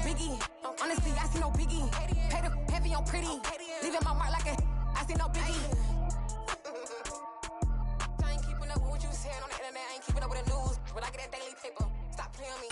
biggie. Honestly, I see no biggie. Pay the heavy on pretty. Leaving my mark like I see no biggie. I ain't keeping up with what you saying on the internet. I ain't keeping up with the news. When I get that daily paper, stop playing me.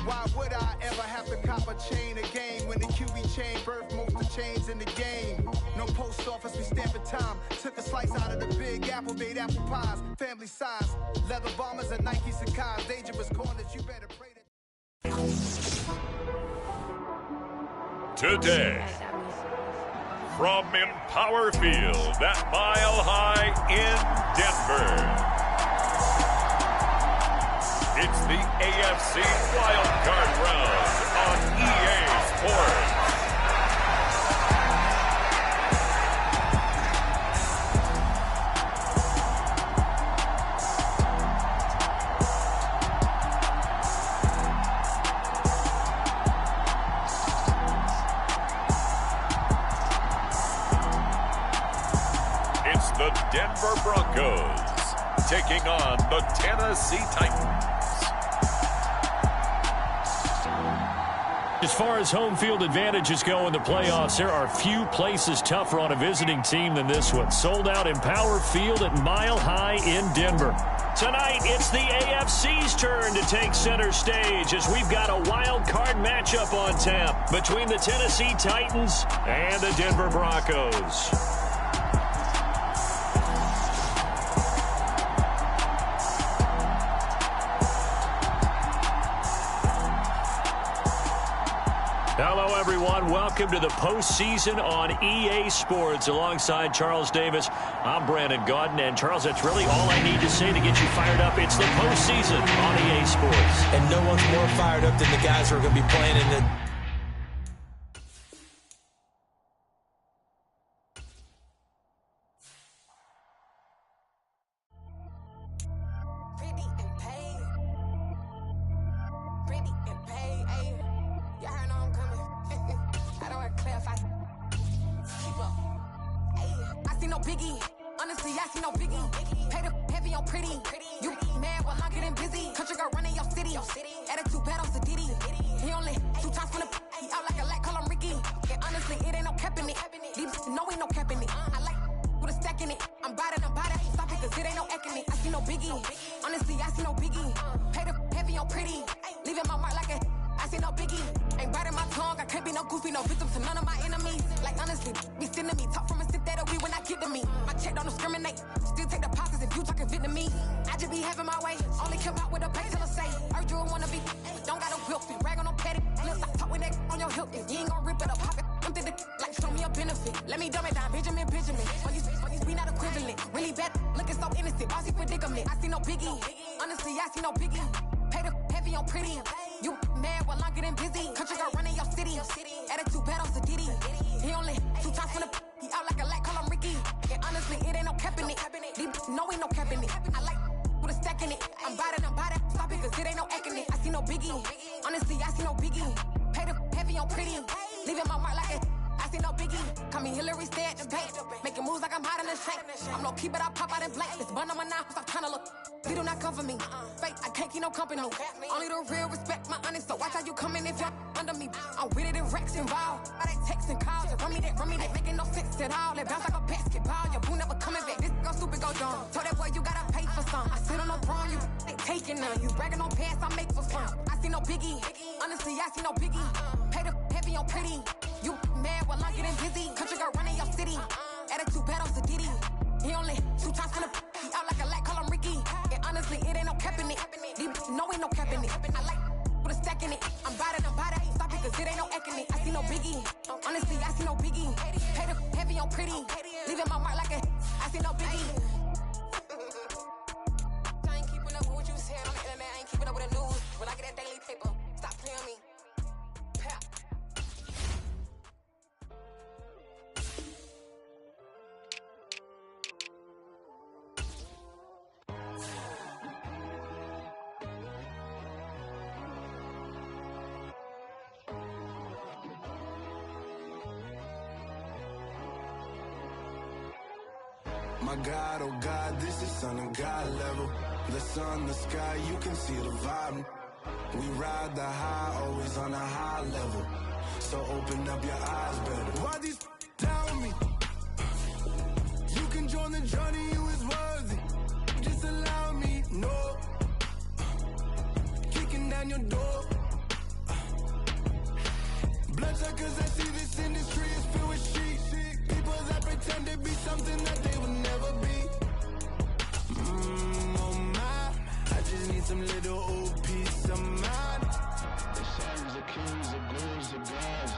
Why would I ever have to cop a chain again when the QB chain birthed most of the chains in the game? No post office, we stamping time. Took a slice out of the big apple, made apple pies. Family size, leather bombers and Nike Sacai's. Dangerous corners, you better pray that. Today, from Empower Field at Mile High in Denver, it's the AFC Wildcard round on EA Sports. It's the Denver Broncos taking on the Tennessee Titans. As far as home field advantages go in the playoffs, there are few places tougher on a visiting team than this one. Sold out Empower Field at Mile High in Denver. Tonight, it's the AFC's turn to take center stage as we've got a wild card matchup on tap between the Tennessee Titans and the Denver Broncos. Hello, everyone. Welcome to the postseason on EA Sports. Alongside Charles Davis, I'm Brandon Gaudin. And, Charles, that's really all I need to say to get you fired up. It's the postseason on EA Sports. And no one's more fired up than the guys who are going to be playing in the... My God, oh God, this is Son of God level. The sun, the sky, you can see the vibe. We ride the high, always on a high level. So open up your eyes better. Why these down me? You can join the journey, you is worthy. Just allow me, no. Kicking down your door. Bloodshot cause I see this industry is filled with sheep. People that pretend to be something that they will never be. Oh my, I just need some little old peace of mind. The sons, the kings, the ghouls, the gods.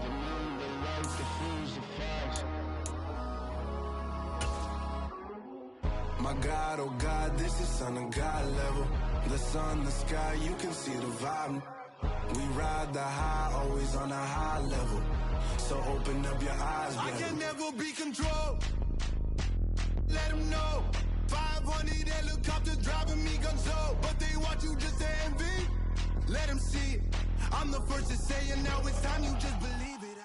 The men, the right, the fools, the facts. My God, oh God, this is Son of God level. The sun, the sky, you can see the vibe. We ride the high, always on a high level. So open up your eyes, baby. I can never be controlled. Let them know. 500 helicopters driving me gonzo. But they want you just to envy. Let them see it. I'm the first to say it, now it's time you just believe it.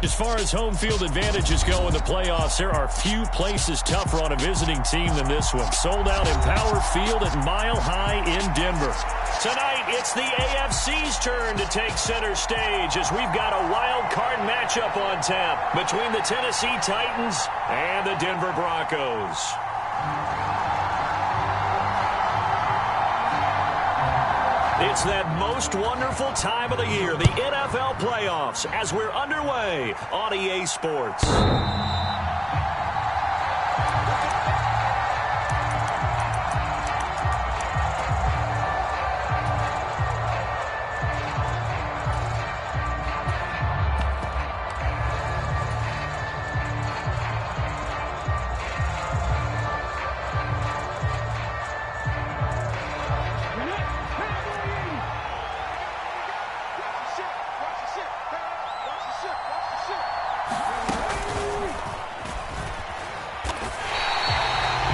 As far as home field advantages go in the playoffs, there are few places tougher on a visiting team than this one. Sold out in Power Field at Mile High in Denver. Tonight, it's the AFC's turn to take center stage as we've got a wild card matchup on tap between the Tennessee Titans and the Denver Broncos. It's that most wonderful time of the year, the NFL playoffs, as we're underway on EA Sports.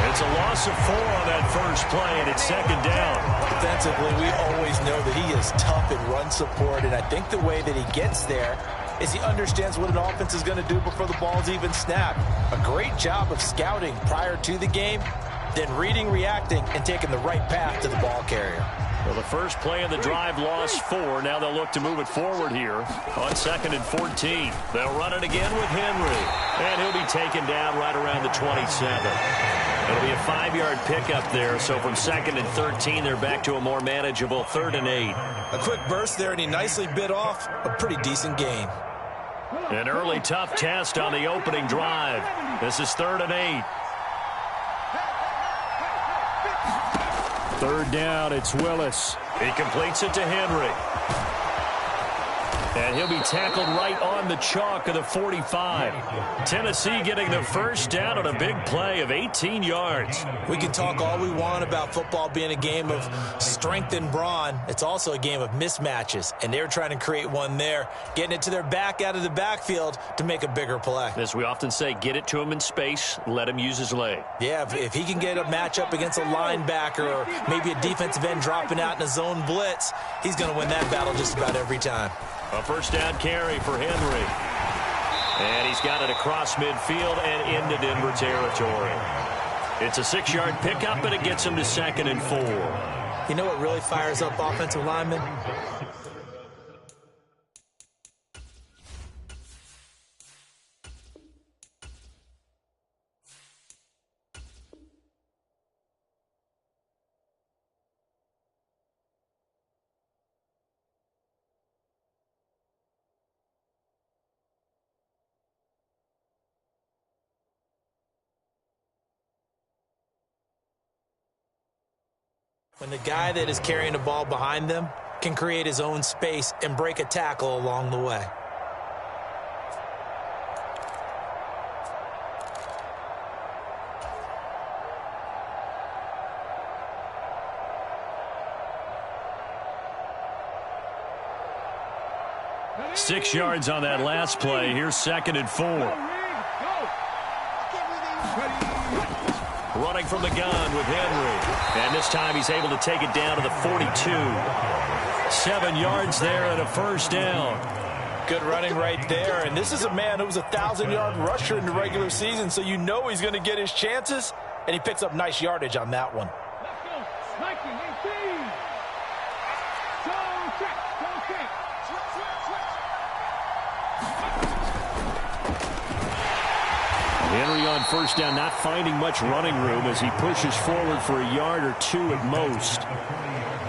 It's a loss of 4 on that first play, and it's second down. Defensively, we always know that he is tough in run support, and I think the way that he gets there is he understands what an offense is going to do before the ball's even snapped. A great job of scouting prior to the game, then reading, reacting, and taking the right path to the ball carrier. Well, the first play of the drive lost 4. Now they'll look to move it forward here on 2nd and 14. They'll run it again with Henry, and he'll be taken down right around the 27. It'll be a 5-yard pickup there, so from 2nd and 13, they're back to a more manageable 3rd and 8. A quick burst there, and he nicely bit off a pretty decent gain. An early tough test on the opening drive. This is 3rd and 8. 3rd down, it's Willis. He completes it to Henry. And he'll be tackled right on the chalk of the 45. Tennessee getting the first down on a big play of 18 yards. We can talk all we want about football being a game of strength and brawn. It's also a game of mismatches, and they're trying to create one there, getting it to their back out of the backfield to make a bigger play. As we often say, get it to him in space, let him use his leg. Yeah, if he can get a matchup against a linebacker or maybe a defensive end dropping out in a zone blitz, he's going to win that battle just about every time. A first down carry for Henry. And he's got it across midfield and into Denver territory. It's a 6-yard pickup, and it gets him to 2nd and 4. You know what really fires up offensive linemen? When the guy that is carrying the ball behind them can create his own space and break a tackle along the way. Six yards on that last play. Here's 2nd and 4. Running from the gun with Henry. And this time he's able to take it down to the 42. 7 yards there and a first down. Good running right there, and this is a man who was a 1,000-yard rusher in the regular season, so you know he's going to get his chances, and he picks up nice yardage on that one. Henry on first down, not finding much running room as he pushes forward for a yard or two at most.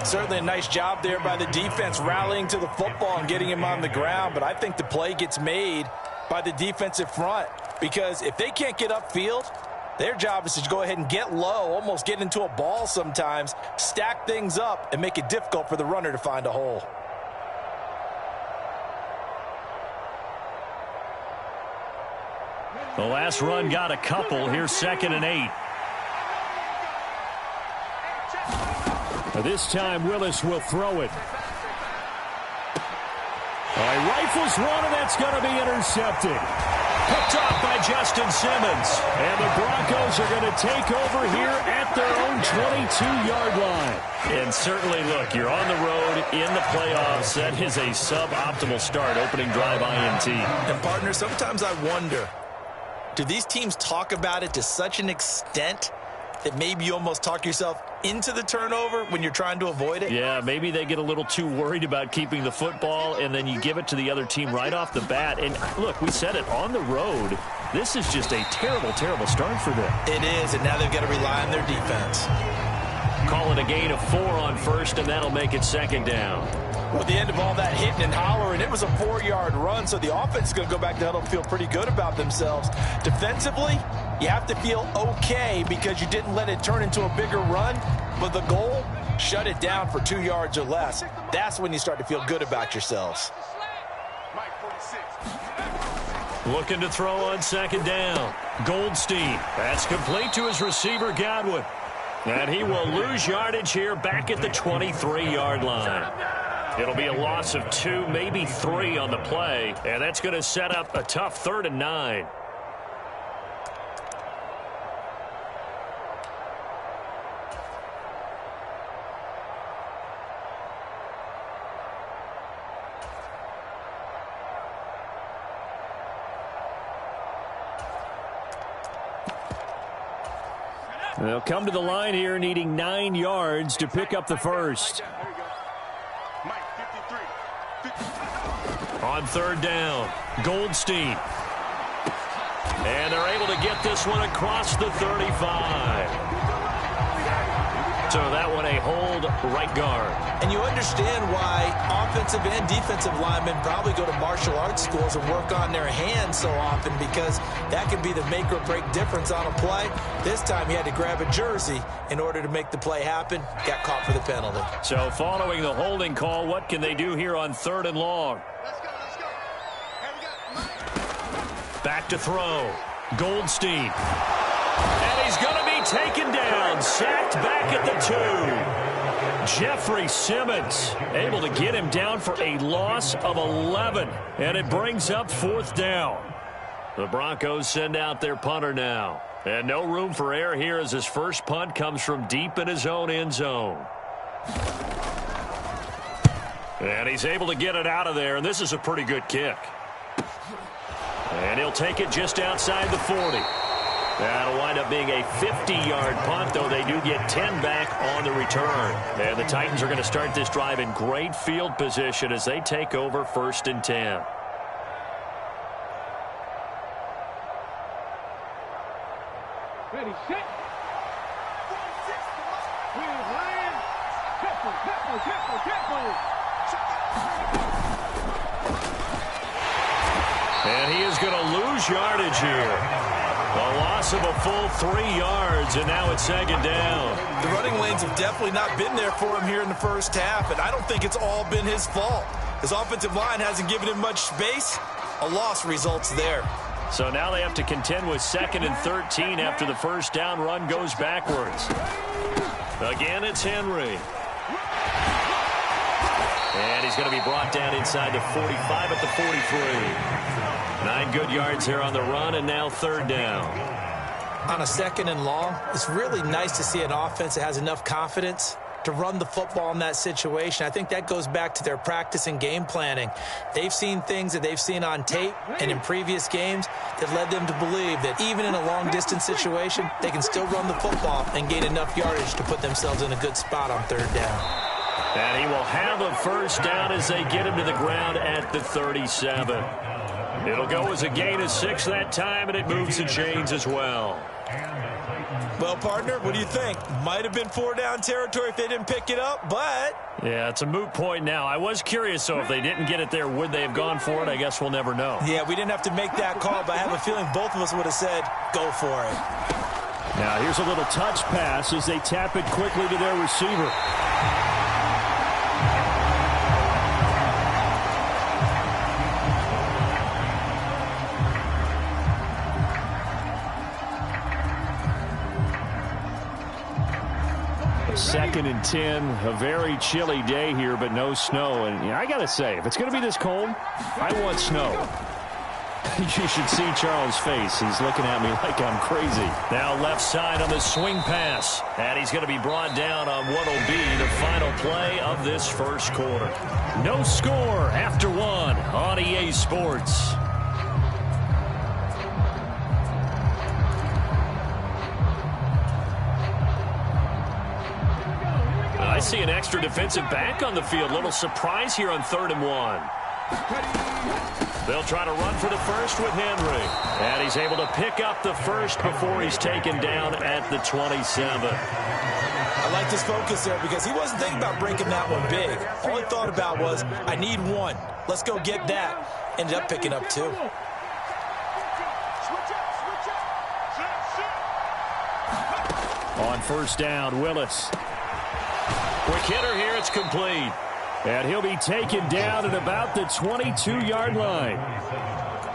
Certainly a nice job there by the defense rallying to the football and getting him on the ground, but I think the play gets made by the defensive front because if they can't get upfield, their job is to go ahead and get low, almost get into a ball sometimes, stack things up, and make it difficult for the runner to find a hole. The last run got a couple. Here's 2nd and 8. This time, Willis will throw it. Rifles one, and that's going to be intercepted. Picked off by Justin Simmons. And the Broncos are going to take over here at their own 22-yard line. And certainly, look, you're on the road in the playoffs. That is a suboptimal start, opening drive INT. And, partner, sometimes I wonder, do these teams talk about it to such an extent that maybe you almost talk yourself into the turnover when you're trying to avoid it? Yeah, maybe they get a little too worried about keeping the football, and then you give it to the other team right off the bat. And, look, we said it, on the road, this is just a terrible, terrible start for them. It is, and now they've got to rely on their defense. Call it a gain of 4 on first, and that'll make it 2nd down. With the end of all that hitting and hollering, it was a 4-yard run, so the offense is going to go back to huddle and feel pretty good about themselves. Defensively, you have to feel okay because you didn't let it turn into a bigger run, but the goal, shut it down for 2 yards or less. That's when you start to feel good about yourselves. Looking to throw on 2nd down. Goldstein. That's complete to his receiver, Godwin. And he will lose yardage here back at the 23-yard line. It'll be a loss of 2, maybe 3 on the play, and that's going to set up a tough 3rd and 9. They'll come to the line here needing 9 yards to pick up the first. On 3rd down, Goldstein. And they're able to get this one across the 35. So that one a hold right guard. And you understand why offensive and defensive linemen probably go to martial arts schools and work on their hands so often because that can be the make or break difference on a play. This time he had to grab a jersey in order to make the play happen. Got caught for the penalty. So following the holding call, what can they do here on 3rd and long? Back to throw. Goldstein. And he's going to be taken down. Sacked back at the 2. Jeffrey Simmons able to get him down for a loss of 11. And it brings up 4th down. The Broncos send out their punter now. And no room for error here as his first punt comes from deep in his own end zone. And he's able to get it out of there. And this is a pretty good kick. And he'll take it just outside the 40. That'll wind up being a 50-yard punt, though they do get 10 back on the return. And the Titans are going to start this drive in great field position as they take over 1st and 10. Ready, set. With Ryan. Tempo. And he is going to lose yardage here. A loss of a full 3 yards, and now it's 2nd down. The running lanes have definitely not been there for him here in the first half, and I don't think it's all been his fault. His offensive line hasn't given him much space. A loss results there. So now they have to contend with 2nd and 13 after the first down run goes backwards. Again, it's Henry. And he's going to be brought down inside the 45 at the 43. 9 good yards here on the run, and now 3rd down. On a 2nd and long, it's really nice to see an offense that has enough confidence to run the football in that situation. I think that goes back to their practice and game planning. They've seen things that they've seen on tape and in previous games that led them to believe that even in a long-distance situation, they can still run the football and gain enough yardage to put themselves in a good spot on third down. And he will have a first down as they get him to the ground at the 37. It'll go as a gain of 6 that time, and it moves the chains as well. Well, partner, what do you think? Might have been 4-down territory if they didn't pick it up, but... Yeah, it's a moot point now. I was curious, so if they didn't get it there, would they have gone for it? I guess we'll never know. Yeah, we didn't have to make that call, but I have a feeling both of us would have said, go for it. Now, here's a little touch pass as they tap it quickly to their receiver. Second and 10, a very chilly day here, but no snow. And I got to say, if it's going to be this cold, I want snow. You should see Charles' face. He's looking at me like I'm crazy. Now left side on the swing pass. And he's going to be brought down on what will be the final play of this first quarter. No score after 1 on EA Sports. I see an extra defensive back on the field. Little surprise here on 3rd and 1. They'll try to run for the first with Henry. And he's able to pick up the first before he's taken down at the 27. I like his focus there because he wasn't thinking about breaking that one big. All he thought about was, I need 1. Let's go get that. Ended up picking up 2. On first down, Willis. Quick hitter here, it's complete. And he'll be taken down at about the 22-yard line.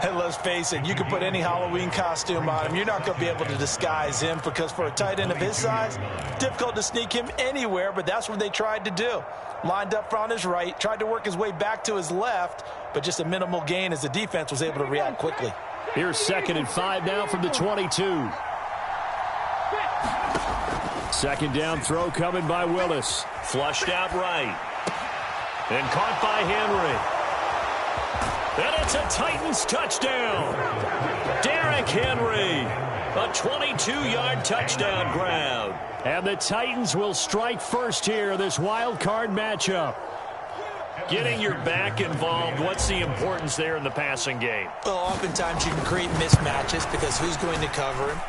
And let's face it, you can put any Halloween costume on him. You're not going to be able to disguise him because for a tight end of his size, difficult to sneak him anywhere, but that's what they tried to do. Lined up on his right, tried to work his way back to his left, but just a minimal gain as the defense was able to react quickly. Here's 2nd and 5 now from the 22. Second down throw coming by Willis. Flushed out right. And caught by Henry. And it's a Titans touchdown. Derrick Henry. A 22-yard touchdown grab. And the Titans will strike first here, this wild card matchup. Getting your back involved, what's the importance there in the passing game? Well, oftentimes you can create mismatches because who's going to cover him?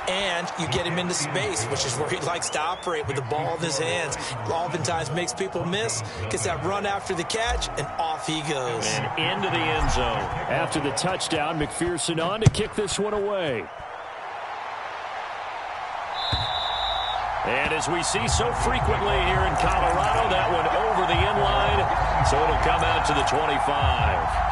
And you get him into space, which is where he likes to operate with the ball in his hands. Oftentimes makes people miss, gets that run after the catch, and off he goes. And into the end zone. After the touchdown, McPherson on to kick this one away. And as we see so frequently here in Colorado, that one over the end line, so it'll come out to the 25.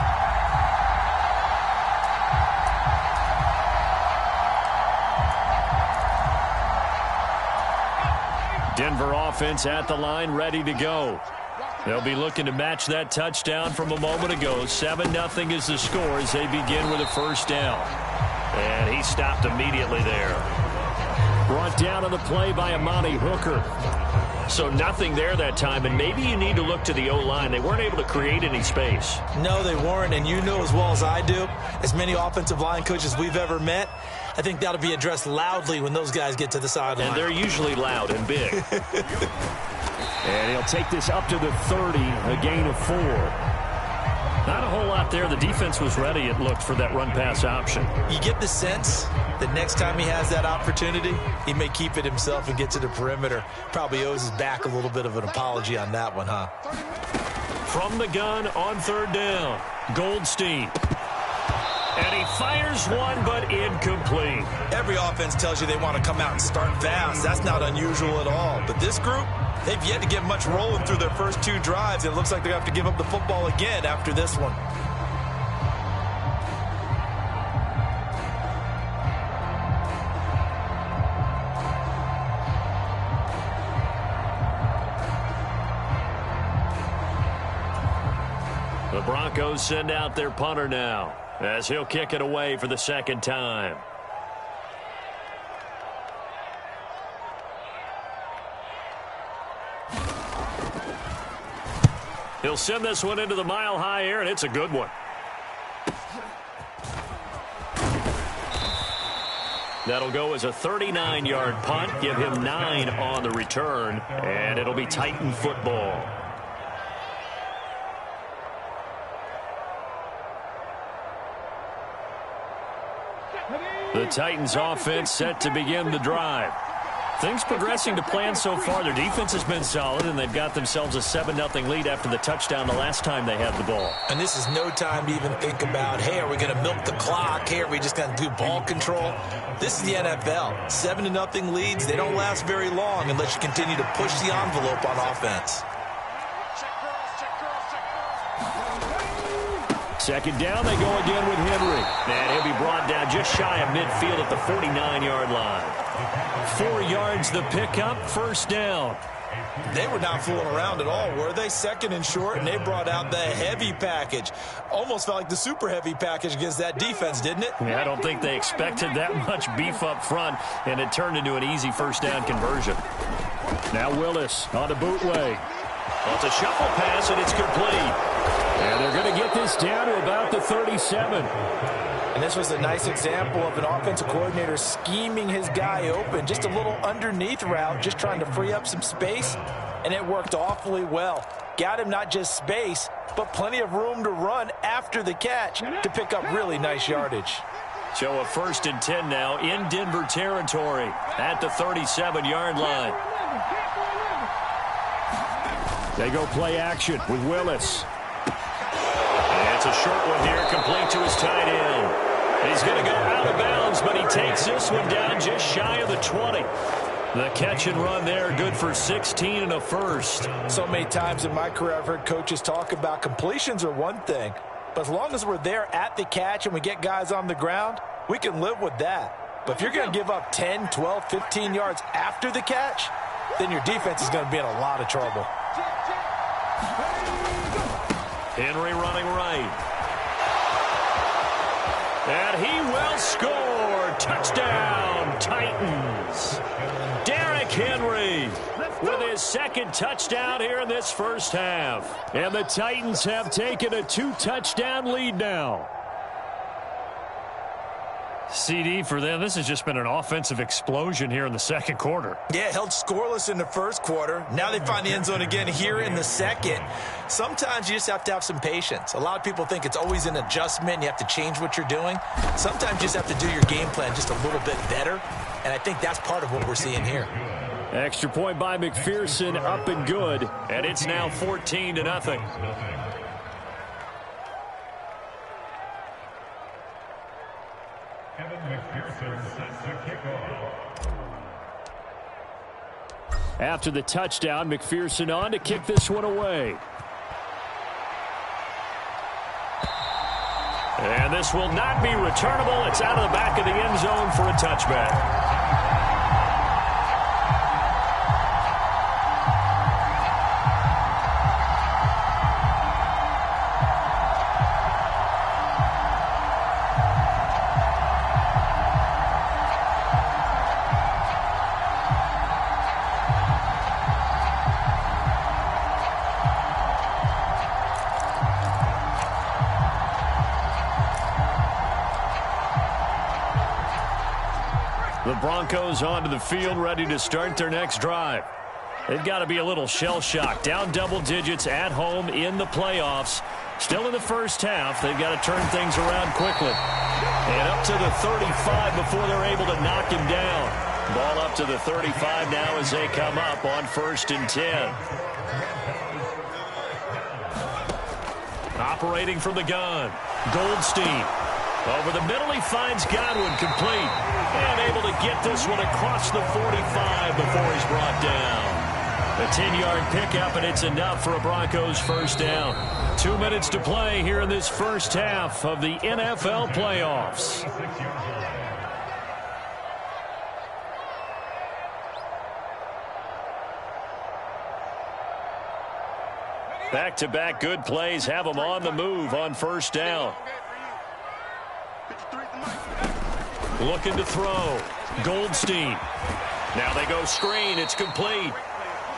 Denver offense at the line, ready to go. They'll be looking to match that touchdown from a moment ago. 7-0 is the score as they begin with a first down. And he stopped immediately there. Brought down on the play by Amani Hooker. So nothing there that time, and maybe you need to look to the O-line. They weren't able to create any space. No, they weren't, and you know as well as I do, as many offensive line coaches we've ever met, I think that'll be addressed loudly when those guys get to the sideline. And they're usually loud and big. And he'll take this up to the 30, a gain of 4. Not a whole lot there. The defense was ready, it looked, for that run-pass option. You get the sense that next time he has that opportunity, he may keep it himself and get to the perimeter. Probably owes his back a little bit of an apology on that one, huh? From the gun on 3rd down, Goldstein. And he fires one, but incomplete. Every offense tells you they want to come out and start fast. That's not unusual at all. But this group, they've yet to get much rolling through their first 2 drives. It looks like they're going to have to give up the football again after this one. The Broncos send out their punter now, as he'll kick it away for the 2nd time. He'll send this one into the mile-high air, and it's a good one. That'll go as a 39-yard punt, give him 9 on the return, and it'll be Titan football. The Titans offense set to begin the drive. Things progressing to plan so far. Their defense has been solid, and they've got themselves a 7-0 lead after the touchdown the last time they had the ball. And this is no time to even think about, hey, are we going to milk the clock? Hey, are we just going to do ball control? This is the NFL. 7-0 leads, they don't last very long unless you continue to push the envelope on offense. Second down, they go again with Henry. And he'll be brought down just shy of midfield at the 49-yard line. 4 yards the pickup, first down. They were not fooling around at all, were they? Second and short, and they brought out the heavy package. Almost felt like the super heavy package against that defense, didn't it? Yeah, I don't think they expected that much beef up front, and it turned into an easy first down conversion. Now Willis on the bootleg. Well, it's a shuffle pass, and it's complete. And they're going to get this down to about the 37. And this was a nice example of an offensive coordinator scheming his guy open. Just a little underneath route, just trying to free up some space. And it worked awfully well. Got him not just space, but plenty of room to run after the catch to pick up really nice yardage. So a 1st and 10 now in Denver territory at the 37-yard line. They go play action with Willis. And it's a short one here, complete to his tight end. He's going to go out of bounds, but he takes this one down just shy of the 20. The catch and run there, good for 16 and a first. So many times in my career I've heard coaches talk about completions are one thing, but as long as we're there at the catch and we get guys on the ground, we can live with that. But if you're going to give up 10, 12, 15 yards after the catch, then your defense is going to be in a lot of trouble. Henry running right. And he will score. Touchdown, Titans. Derrick Henry with his second touchdown here in this first half. And the Titans have taken a 2-touchdown lead now. CD for them, this has just been an offensive explosion here in the second quarter. Yeah, held scoreless in the first quarter. Now they find the end zone again here in the second. Sometimes you just have to have some patience. A lot of people think it's always an adjustment. You have to change what you're doing. Sometimes you just have to do your game plan just a little bit better. And I think that's part of what we're seeing here. Extra point by McPherson, up and good. And it's now 14-0. After the touchdown, McPherson on to kick this one away. And this will not be returnable. It's out of the back of the end zone for a touchback. The Broncos onto the field, ready to start their next drive. They've got to be a little shell-shocked. Down double digits at home in the playoffs. Still in the first half. They've got to turn things around quickly. And up to the 35 before they're able to knock him down. Ball up to the 35 now as they come up on 1st and 10. Operating from the gun. Goldstein. Over the middle, he finds Godwin, complete. And able to get this one across the 45 before he's brought down. A 10-yard pickup, and it's enough for a Broncos first down. 2 minutes to play here in this first half of the NFL playoffs. Back-to-back good plays have them on the move on first down. Looking to throw. Goldstein. Now they go screen. It's complete.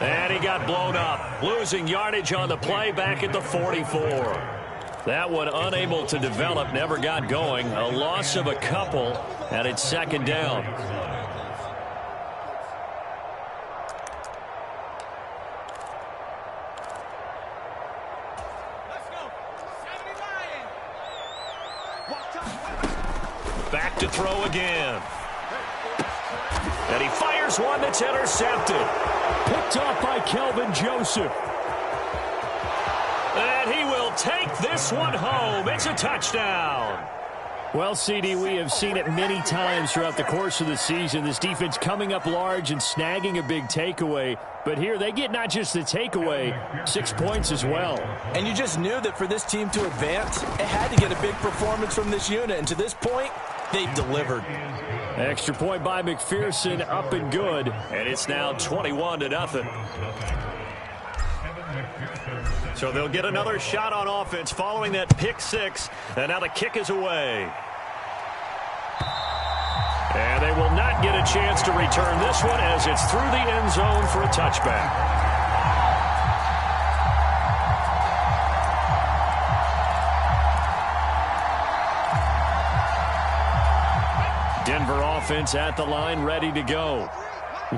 And he got blown up, losing yardage on the play back at the 44. That one unable to develop, never got going. A loss of a couple, and it's second down. Back to throw again. And he fires one that's intercepted. Picked off by Kelvin Joseph. And he will take this one home. It's a touchdown. Well, CD, we have seen it many times throughout the course of the season. This defense coming up large and snagging a big takeaway. But here they get not just the takeaway, 6 points as well. And you just knew that for this team to advance, it had to get a big performance from this unit. And to this point, they've delivered. Extra point by McPherson, up and good. And it's now 21-0. So they'll get another shot on offense following that pick six. And now the kick is away. And they will not get a chance to return this one as it's through the end zone for a touchback. Denver offense at the line, ready to go.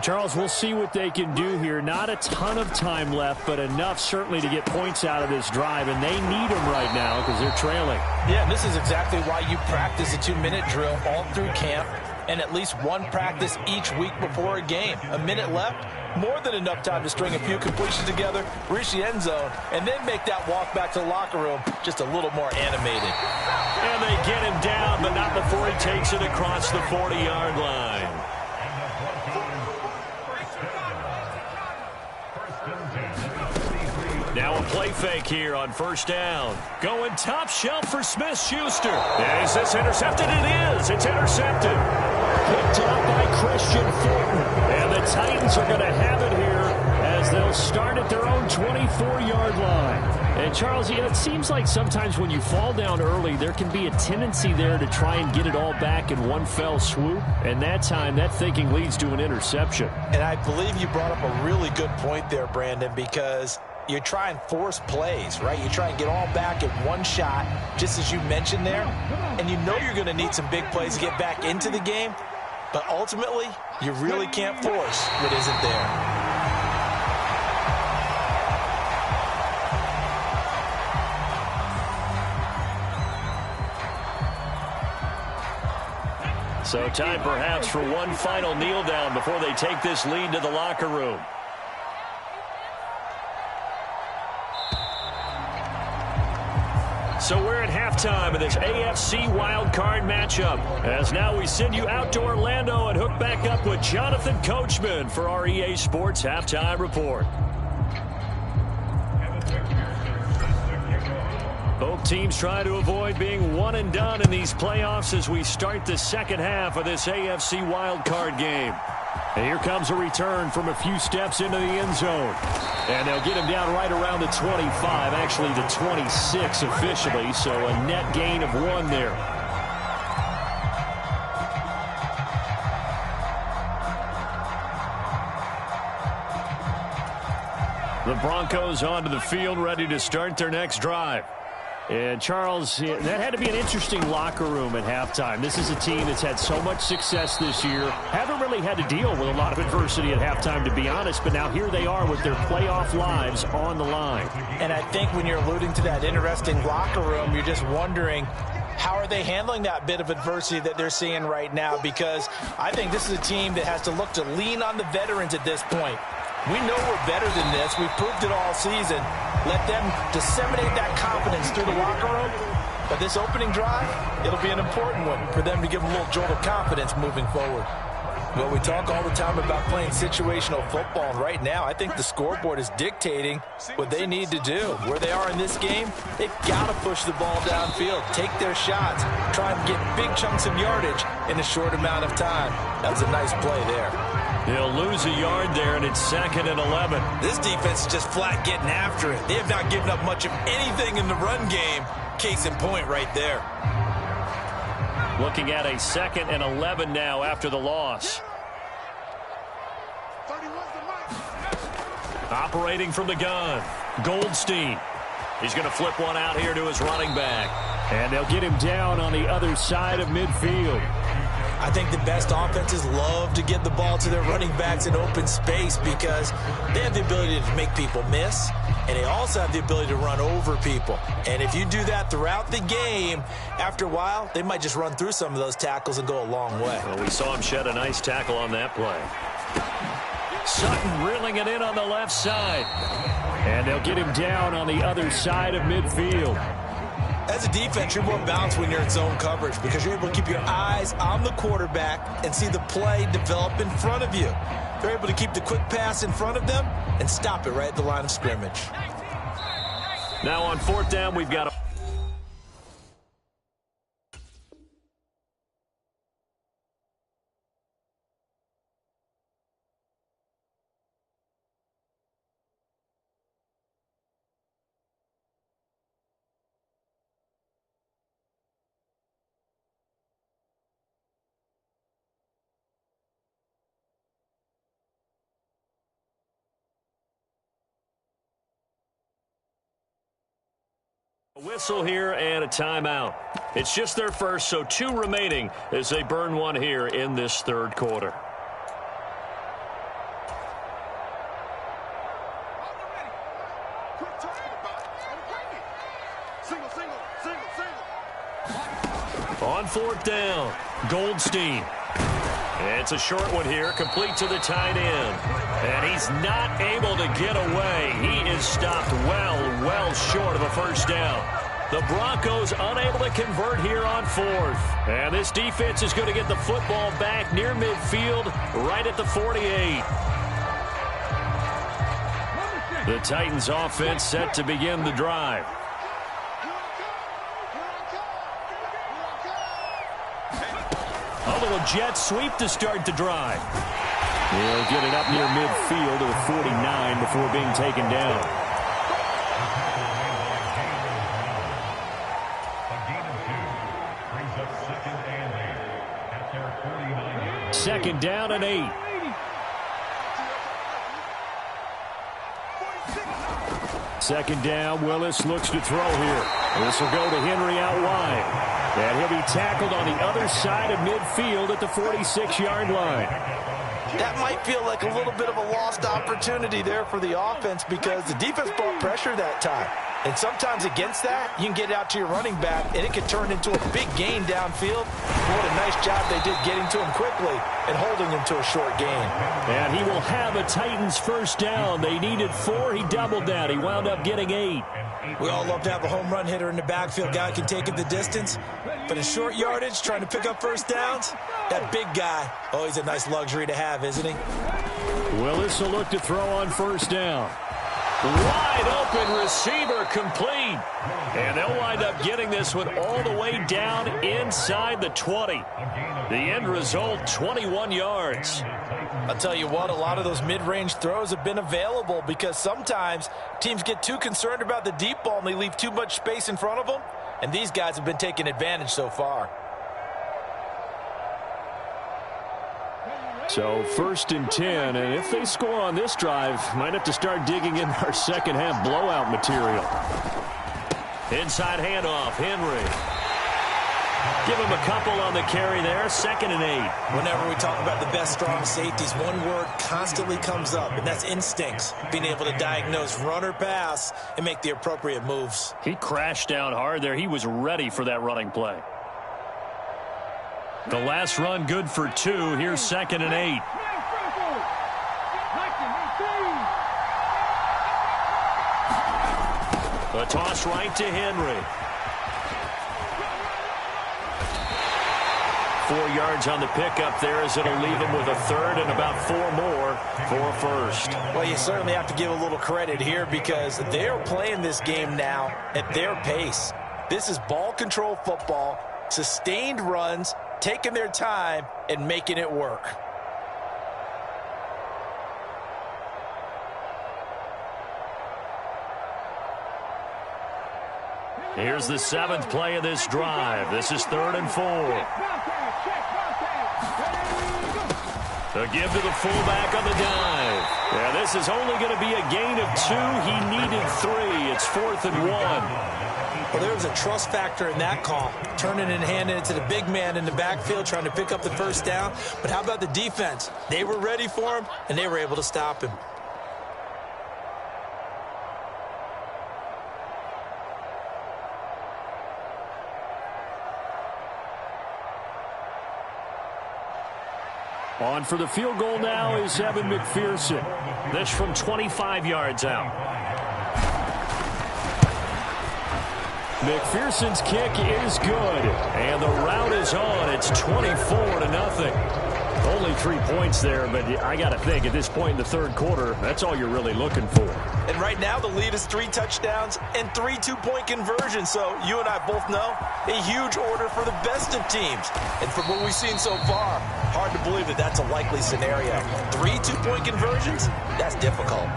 Charles, we'll see what they can do here. Not a ton of time left, but enough certainly to get points out of this drive, and they need them right now because they're trailing. Yeah, this is exactly why you practice a 2-minute drill all through camp and at least one practice each week before a game. A minute left, more than enough time to string a few completions together, reach the end zone, and then make that walk back to the locker room just a little more animated. And they get him down, but not before he takes it across the 40-yard line. Now a play fake here on first down. Going top shelf for Smith-Schuster. And is this intercepted? It is. It's intercepted. Picked up by Christian Fulton. And the Titans are going to have it here as they'll start at their own 24-yard line. And, Charles, you know, it seems like sometimes when you fall down early, there can be a tendency there to try and get it all back in one fell swoop. And that time, that thinking leads to an interception. And I believe you brought up a really good point there, Brandon, because you try and force plays, right? You try and get all back in one shot, just as you mentioned there. And you know you're going to need some big plays to get back into the game. But ultimately, you really can't force what isn't there. So time perhaps for one final kneel down before they take this lead to the locker room. So we're at halftime of this AFC Wildcard matchup. As now we send you out to Orlando and hook back up with Jonathan Coachman for our EA Sports Halftime Report. Both teams try to avoid being one and done in these playoffs as we start the second half of this AFC Wildcard game. And here comes a return from a few steps into the end zone. And they'll get him down right around the 25, actually the 26 officially, so a net gain of 1 there. The Broncos onto the field, ready to start their next drive. And, Charles, that had to be an interesting locker room at halftime. This is a team that's had so much success this year. Haven't really had to deal with a lot of adversity at halftime, to be honest. But now here they are with their playoff lives on the line. And I think when you're alluding to that interesting locker room, you're just wondering, how are they handling that bit of adversity that they're seeing right now? Because I think this is a team that has to look to lean on the veterans at this point. We know we're better than this. We've proved it all season. Let them disseminate that confidence through the locker room. But this opening drive, it'll be an important one for them to give them a little jolt of confidence moving forward. Well, we talk all the time about playing situational football, and right now I think the scoreboard is dictating what they need to do. Where they are in this game, they've got to push the ball downfield, take their shots, try and get big chunks of yardage in a short amount of time. That was a nice play there. He'll lose a yard there, and it's 2nd and 11. This defense is just flat getting after it. They have not given up much of anything in the run game. Case in point right there. Looking at a 2nd and 11 now after the loss. Operating from the gun, Goldstein. He's going to flip one out here to his running back. And they'll get him down on the other side of midfield. I think the best offenses love to get the ball to their running backs in open space because they have the ability to make people miss, and they also have the ability to run over people. And if you do that throughout the game, after a while, they might just run through some of those tackles and go a long way. Well, we saw him shed a nice tackle on that play. Sutton reeling it in on the left side. And they'll get him down on the other side of midfield. As a defense, you're more balanced when you're in zone coverage because you're able to keep your eyes on the quarterback and see the play develop in front of you. They're able to keep the quick pass in front of them and stop it right at the line of scrimmage. Now on 4th down, we've got a whistle here and a timeout. It's just their first, so 2 remaining as they burn one here in this 3rd quarter. On 4th down, Goldstein. It's a short one here, complete to the tight end. And he's not able to get away. He is stopped well short of a first down. The Broncos unable to convert here on 4th. And this defense is going to get the football back near midfield, right at the 48. The Titans offense set to begin the drive. A little jet sweep to start the drive. He'll get it up near midfield to the 49 before being taken down. Second down and 8. Second down, Willis looks to throw here. This will go to Henry out wide. And he'll be tackled on the other side of midfield at the 46-yard line. That might feel like a little bit of a lost opportunity there for the offense because the defense brought pressure that time. And sometimes against that, you can get out to your running back, and it can turn into a big gain downfield. What a nice job they did getting to him quickly and holding him to a short gain. And he will have a Titans first down. They needed 4. He doubled that. He wound up getting 8. We all love to have a home run hitter in the backfield. Guy can take it the distance. But in short yardage, trying to pick up first downs, that big guy, oh, he's a nice luxury to have, isn't he? Willis will look to throw on first down. Wide open receiver complete. And they'll wind up getting this one all the way down inside the 20. The end result, 21 yards. I'll tell you what, a lot of those mid-range throws have been available because sometimes teams get too concerned about the deep ball and they leave too much space in front of them. And these guys have been taking advantage so far. So 1st and 10, and if they score on this drive, might have to start digging in our second half blowout material. Inside handoff, Henry. Give him a couple on the carry there, 2nd and 8. Whenever we talk about the best strong safeties, one word constantly comes up, and that's instincts. Being able to diagnose run or pass and make the appropriate moves. He crashed down hard there. He was ready for that running play. The last run good for 2. Here's 2nd and 8. A toss right to Henry. 4 yards on the pickup there as it'll leave him with a 3rd and about 4 more for a first. Well, you certainly have to give a little credit here because they're playing this game now at their pace. This is ball control football, sustained runs, taking their time and making it work. Here's the 7th play of this drive. This is 3rd and 4. The give to the fullback on the dive. Yeah, this is only going to be a gain of 2. He needed 3. It's 4th and 1. Well, there was a trust factor in that call. Turning and handing it to the big man in the backfield, trying to pick up the first down. But how about the defense? They were ready for him, and they were able to stop him. On for the field goal now is Evan McPherson. This from 25 yards out. McPherson's kick is good, and the route is on. It's 24-0. Only 3 points there, but I got to think at this point in the third quarter, that's all you're really looking for. And right now the lead is 3 touchdowns and 3 two-point conversions. So you and I both know a huge order for the best of teams. And from what we've seen so far, hard to believe that that's a likely scenario. 3 two-point conversions? That's difficult.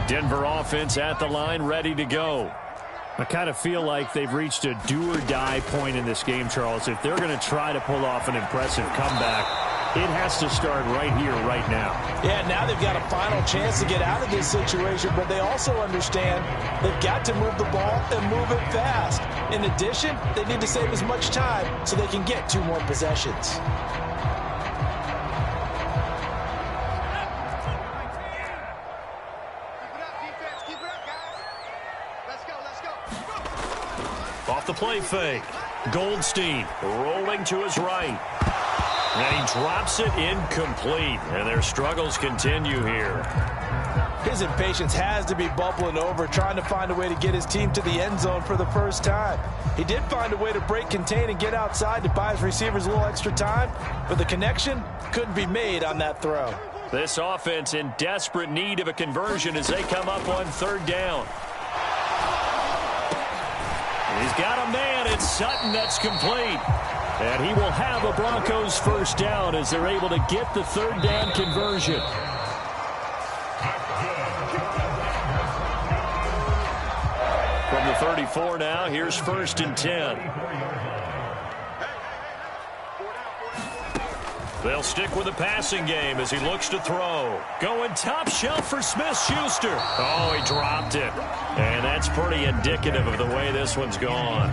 Denver offense at the line, ready to go. I kind of feel like they've reached a do-or-die point in this game, Charles. If they're going to try to pull off an impressive comeback, it has to start right here, right now. Yeah, now they've got a final chance to get out of this situation, but they also understand they've got to move the ball and move it fast. In addition, they need to save as much time so they can get 2 more possessions. Off the play fake. Goldstein rolling to his right. And he drops it incomplete. And their struggles continue here. His impatience has to be bubbling over, trying to find a way to get his team to the end zone for the first time. He did find a way to break contain and get outside to buy his receivers a little extra time, but the connection couldn't be made on that throw. This offense in desperate need of a conversion as they come up on 3rd down. He's got a man. It's Sutton that's complete. And he will have a Broncos first down as they're able to get the 3rd down conversion. From the 34 now, here's 1st and 10. They'll stick with the passing game as he looks to throw. Going top shelf for Smith-Schuster. Oh, he dropped it. And that's pretty indicative of the way this one's gone.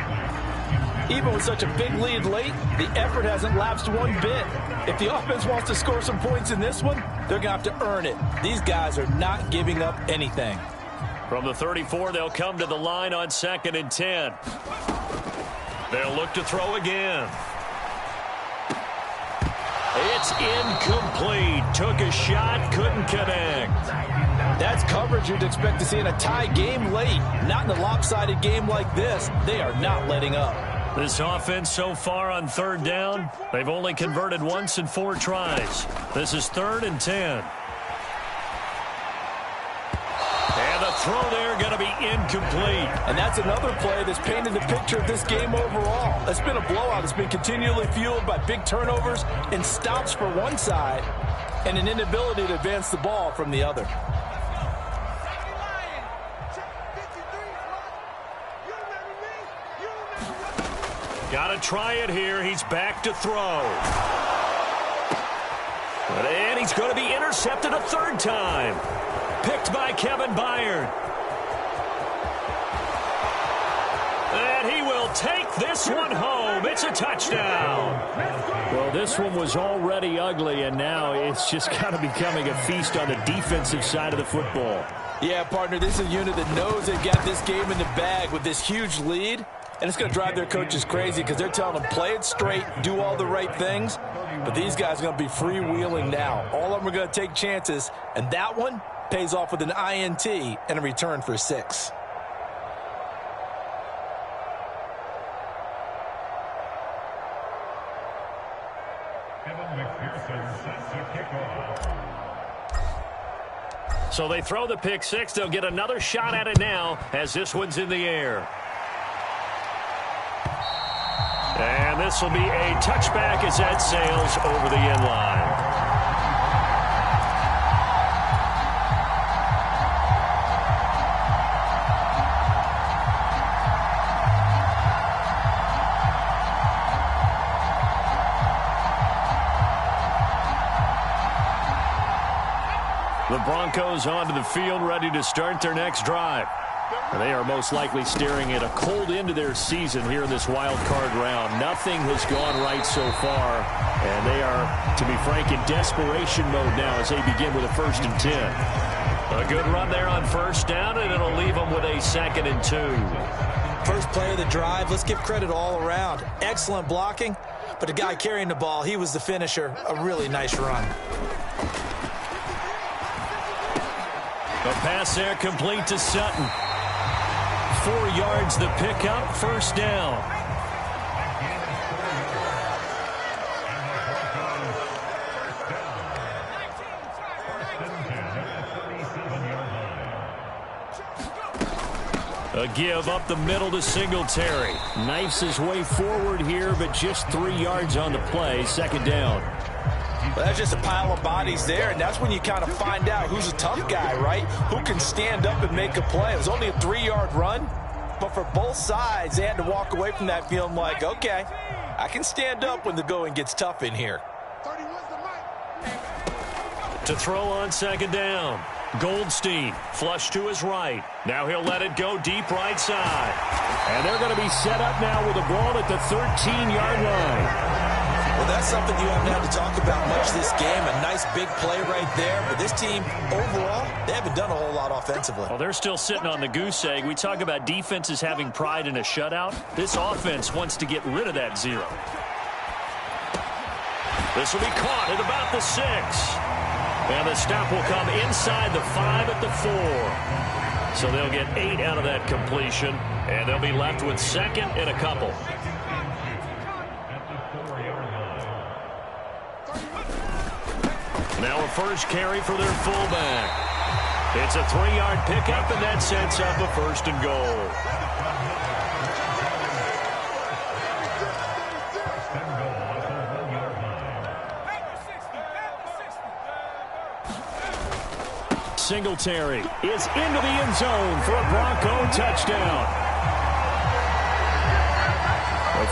Even with such a big lead late, the effort hasn't lapsed one bit. If the offense wants to score some points in this one, they're going to have to earn it. These guys are not giving up anything. From the 34, they'll come to the line on 2nd and 10. They'll look to throw again. It's incomplete. Took a shot, couldn't connect. That's coverage you'd expect to see in a tie game late. Not in a lopsided game like this. They are not letting up. This offense so far on 3rd down, they've only converted once in 4 tries. This is 3rd and 10. And the throw there going to be incomplete. And that's another play that's painted the picture of this game overall. It's been a blowout. It's been continually fueled by big turnovers and stops for one side and an inability to advance the ball from the other. Got to try it here. He's back to throw. And he's going to be intercepted a 3rd time. Picked by Kevin Byard. And he will take this one home. It's a touchdown. Well, this one was already ugly, and now it's just kind of becoming a feast on the defensive side of the football. Yeah, partner, this is a unit that knows they've got this game in the bag with this huge lead. And it's going to drive their coaches crazy because they're telling them, play it straight, do all the right things. But these guys are going to be freewheeling now. All of them are going to take chances. And that one pays off with an INT and a return for 6. So they throw the pick 6. They'll get another shot at it now as this one's in the air. And this will be a touchback as that sails over the end line. The Broncos onto the field, ready to start their next drive. They are most likely staring at a cold end to their season here in this wild card round. Nothing has gone right so far, and they are, to be frank, in desperation mode now as they begin with a 1st and 10. A good run there on 1st down, and it'll leave them with a 2nd and 2. First play of the drive, let's give credit all around. Excellent blocking, but the guy carrying the ball, he was the finisher. A really nice run. The pass there complete to Sutton. 4 yards the pickup, 1st down. A give up the middle to Singletary. Knifes his way forward here, but just 3 yards on the play, 2nd down. Well, that's just a pile of bodies there, and that's when you kind of find out who's a tough guy, right? Who can stand up and make a play. It was only a 3-yard run, but for both sides, they had to walk away from that feeling like, okay, I can stand up when the going gets tough in here. To throw on 2nd down. Goldstein, flush to his right. Now he'll let it go deep right side. And they're going to be set up now with a ball at the 13-yard line. Well, that's something you haven't had to talk about much this game. A nice big play right there. But this team, overall, they haven't done a whole lot offensively. Well, they're still sitting on the goose egg. We talk about defenses having pride in a shutout. This offense wants to get rid of that 0. This will be caught at about the 6. And the stop will come inside the 5 at the 4. So they'll get 8 out of that completion. And they'll be left with 2nd and a couple. Now a first carry for their fullback. It's a 3-yard pickup, and that sets up a 1st and goal. Singletary is into the end zone for a Bronco touchdown.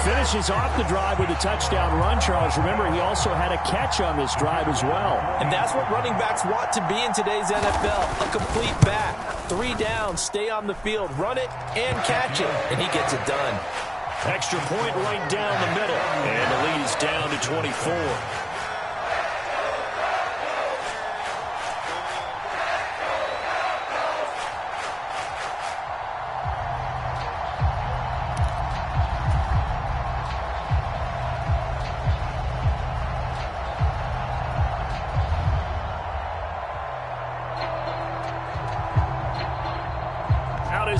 Finishes off the drive with a touchdown run, Charles. Remember, he also had a catch on this drive as well. And that's what running backs want to be in today's NFL. A complete back. 3 down, stay on the field, run it, and catch it. And he gets it done. Extra point right down the middle. And the lead is down to 24.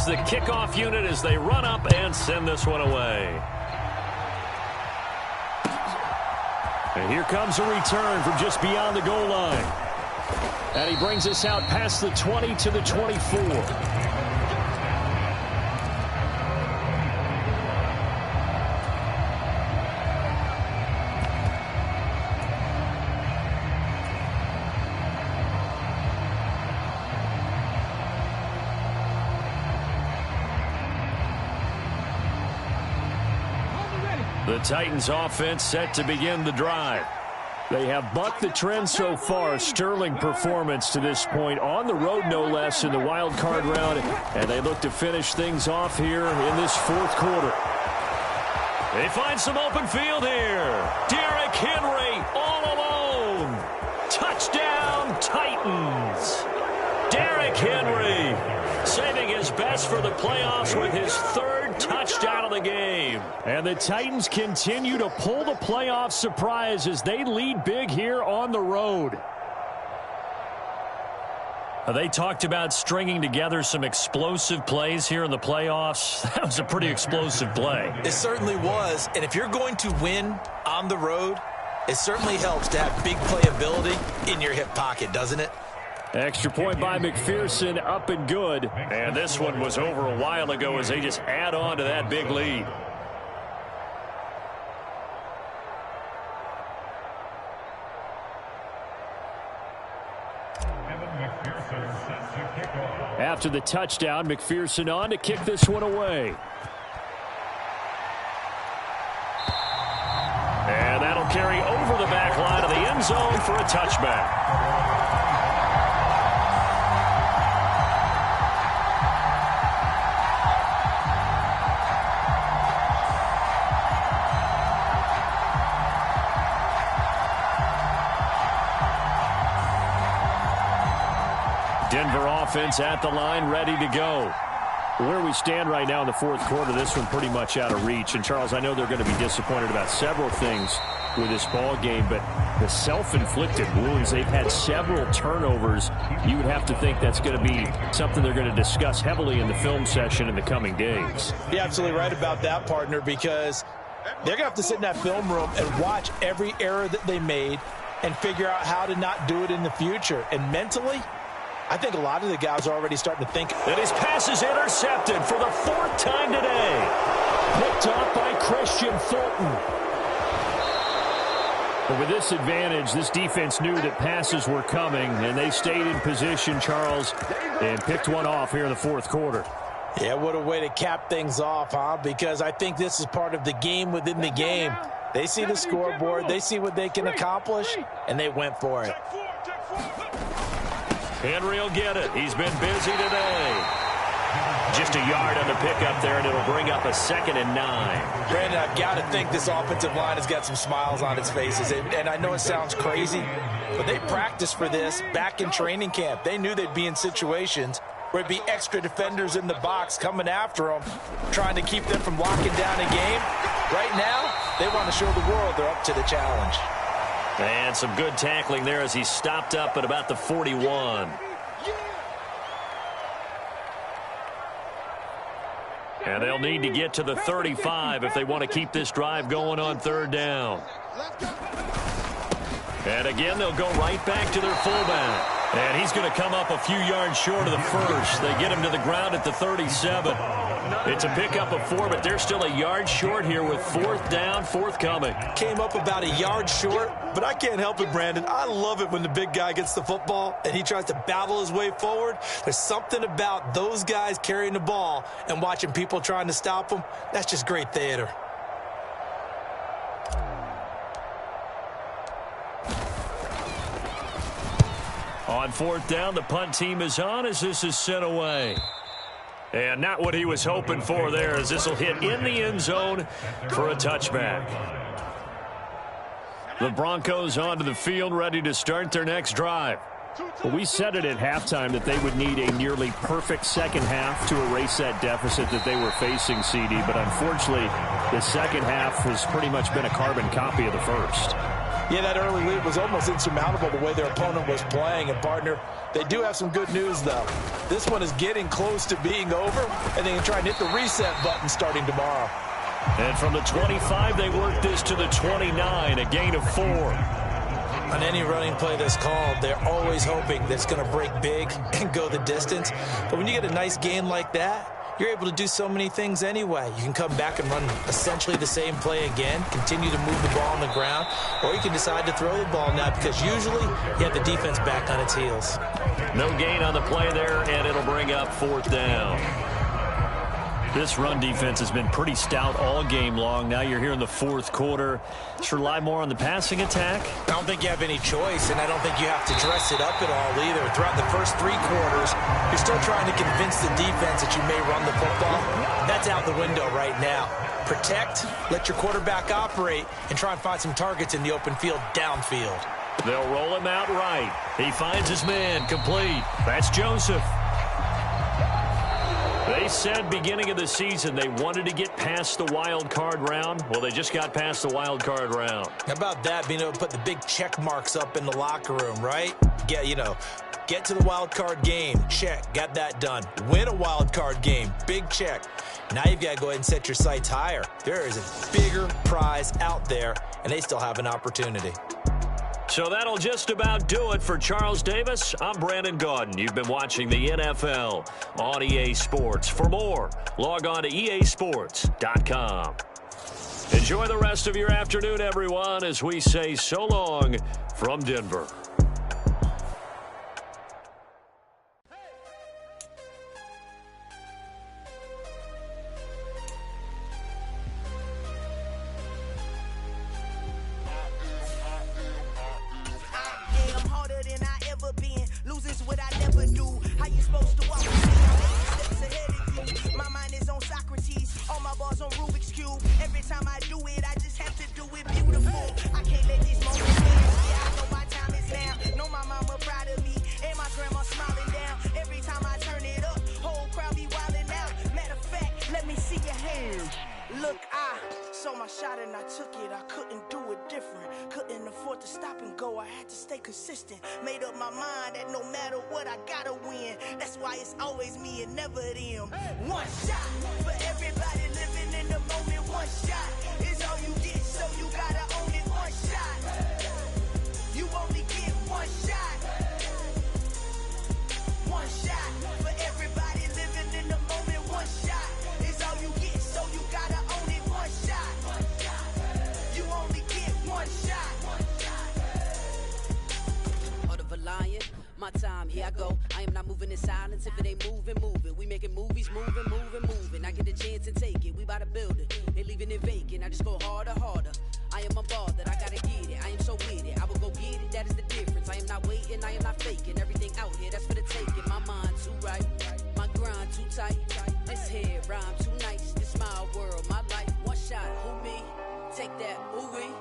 The kickoff unit as they run up and send this one away. And here comes a return from just beyond the goal line. And he brings us out past the 20 to the 24. The Titans offense set to begin the drive. They have bucked the trend so far. Sterling performance to this point on the road, no less, in the wild card round. And they look to finish things off here in this 4th quarter. They find some open field here. Derrick Henry all alone. Touchdown, Titans. Derrick Henry saving his best for the playoffs with his 3rd touchdown of the game. And the Titans continue to pull the playoff surprise as they lead big here on the road. They talked about stringing together some explosive plays here in the playoffs. That was a pretty explosive play. It certainly was. And if you're going to win on the road, it certainly helps to have big playability in your hip pocket, doesn't it? Extra point by McPherson, up and good. And this one was over a while ago as they just add on to that big lead. After the touchdown, McPherson on to kick this one away. And that'll carry over the back line of the end zone for a touchback. Denver offense at the line, ready to go. Where we stand right now in the fourth quarter, this one pretty much out of reach. And, Charles, I know they're going to be disappointed about several things with this ball game, but the self-inflicted wounds, they've had several turnovers. You would have to think that's going to be something they're going to discuss heavily in the film session in the coming days. You're absolutely right about that, partner, because they're going to have to sit in that film room and watch every error that they made and figure out how to not do it in the future. And mentally, I think a lot of the guys are already starting to think. And his pass is intercepted for the fourth time today. Picked up by Christian Fulton. But with this advantage, this defense knew that passes were coming, and they stayed in position, Charles, and picked one off here in the fourth quarter. Yeah, what a way to cap things off, huh? Because I think this is part of the game within the game. They see the scoreboard, they see what they can accomplish, and they went for it. Henry will get it. He's been busy today. Just a yard on the pickup there, and it'll bring up a 2nd and 9. Brandon, I've got to think this offensive line has got some smiles on its faces. And I know it sounds crazy, but they practiced for this back in training camp. They knew they'd be in situations where it'd be extra defenders in the box coming after them, trying to keep them from locking down a game. Right now, they want to show the world they're up to the challenge. And some good tackling there as he stopped up at about the 41. And they'll need to get to the 35 if they want to keep this drive going on third down. And again, they'll go right back to their fullback. And he's going to come up a few yards short of the first. They get him to the ground at the 37. It's a pickup of 4, but they're still a yard short here with fourth down forthcoming. Came up about a yard short, but I can't help it, Brandon. I love it when the big guy gets the football and he tries to battle his way forward. There's something about those guys carrying the ball and watching people trying to stop them. That's just great theater. On fourth down, the punt team is on as this is sent away. And not what he was hoping for there, as this will hit in the end zone for a touchback. The Broncos onto the field, ready to start their next drive. Well, we said it at halftime that they would need a nearly perfect second half to erase that deficit that they were facing, CD. But unfortunately, the second half has pretty much been a carbon copy of the first. Yeah, that early lead was almost insurmountable the way their opponent was playing. And, partner, they do have some good news, though. This one is getting close to being over, and they can try and hit the reset button starting tomorrow. And from the 25, they work this to the 29, a gain of 4. On any running play that's called, they're always hoping that it's going to break big and go the distance. But when you get a nice gain like that, you're able to do so many things anyway. You can come back and run essentially the same play again, continue to move the ball on the ground, or you can decide to throw the ball now because usually you have the defense back on its heels. No gain on the play there, and it'll bring up fourth down. This run defense has been pretty stout all game long. Now you're here in the fourth quarter. Should rely more on the passing attack? I don't think you have any choice, and I don't think you have to dress it up at all either. Throughout the first 3 quarters, you're still trying to convince the defense that you may run the football. That's out the window right now. Protect, let your quarterback operate, and try and find some targets in the open field downfield. They'll roll him out right. He finds his man, complete. That's Joseph. They said beginning of the season they wanted to get past the wild card round. Well, they just got past the wild card round. How about that, being able to put the big check marks up in the locker room, right? Yeah, get to the wild card game. Check, got that done. Win a wild card game. Big check. Now you've got to go ahead and set your sights higher. There is a bigger prize out there, and they still have an opportunity. So that'll just about do it for Charles Davis. I'm Brandon Gaudin. You've been watching the NFL on EA Sports. For more, log on to easports.com. Enjoy the rest of your afternoon, everyone, as we say so long from Denver. saw my shot and I took it. I couldn't do it different. Couldn't afford to stop and go. I had to stay consistent. Made up my mind that no matter what, I gotta win. That's why it's always me and never them. One shot for everybody living in the moment. One shot is all you get, so you gotta own it. One shot. You only get one shot. One shot for everybody living in the moment. One shot is all you get, so you gotta own it. One shot. You only get one shot. Heart of a lion, my time, here I go. I am not moving in silence. If it ain't moving, moving. We making movies, moving, moving, moving. I get a chance and take it. We bout to build it. They leaving it vacant. I just go harder, harder. I am unbothered, I gotta get it. I am so with it. I will go get it, that is the difference. I am not waiting, I am not faking. Everything out here, that's for the taking. My mind too right, my grind too tight. This head rhyme too nice. This my world, my life. One shot, who me? Take that, ooh wee.